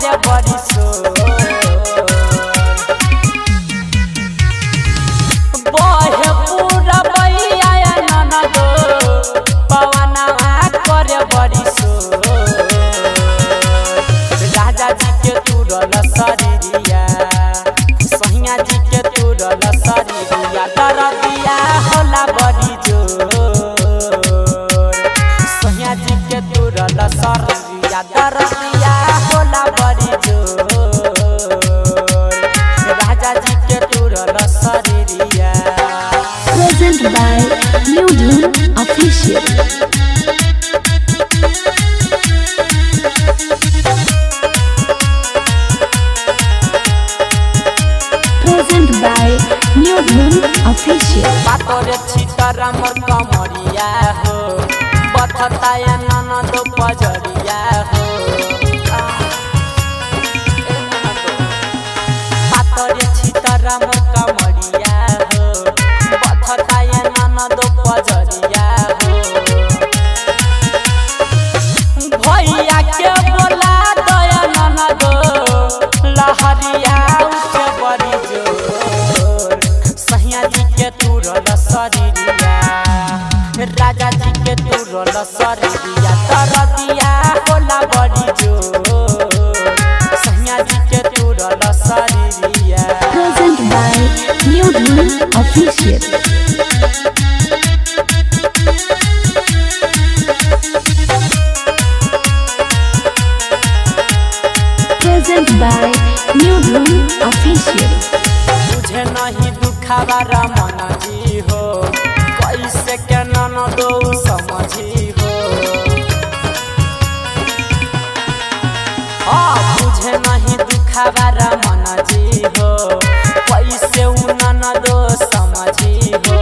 करे बड़ी शोर बहे पूरा बैया ननदो पवनवा करे बड़ी शोर राजा जी के तुरल शरीरिया सहिया जी के तुरल शरीरिया दरदिया होला बड़ी जोर सहिया जी के तुरल शरीरिया दरदिया होला बड़ी जोर राजा जी के तुरल शरीरिया। Present by New Dune Official. Present by New Dune Official. बातोरे छितरा मोर कमरिया हो बथताया ननद पजरिया हो बातोरे छितरा मोर कमरिया हो बथताया ननद पजरिया हो भैया के बोला दया ननद लहरिया उठे बड़ी जोर सहिया जी के तुरल शरीरिया राजा जी के तुरल शरीरिया दरदिया होला बड़ी जोर सहिया जी के तुरल शरीरिया। Present by New Dune Official. Present by New Dune Official. तुझे नहीं दुखावा रमन जी हो कैसे के ननदो समझी हो तुझे नहीं दुखावा रमन जी हो कैसे उ ननदो समझी हो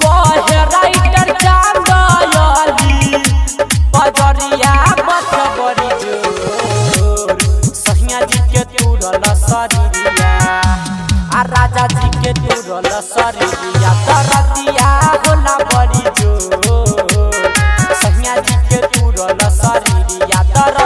कहे राइटर चांदयली पजरिया बथ बड़ी जोर सहिया जी के तुरल शरीरिया आ राजा जी के तुरल शरीरिया दरदिया होला बड़ी जोर सहिया जी के तुरल शरीरिया दर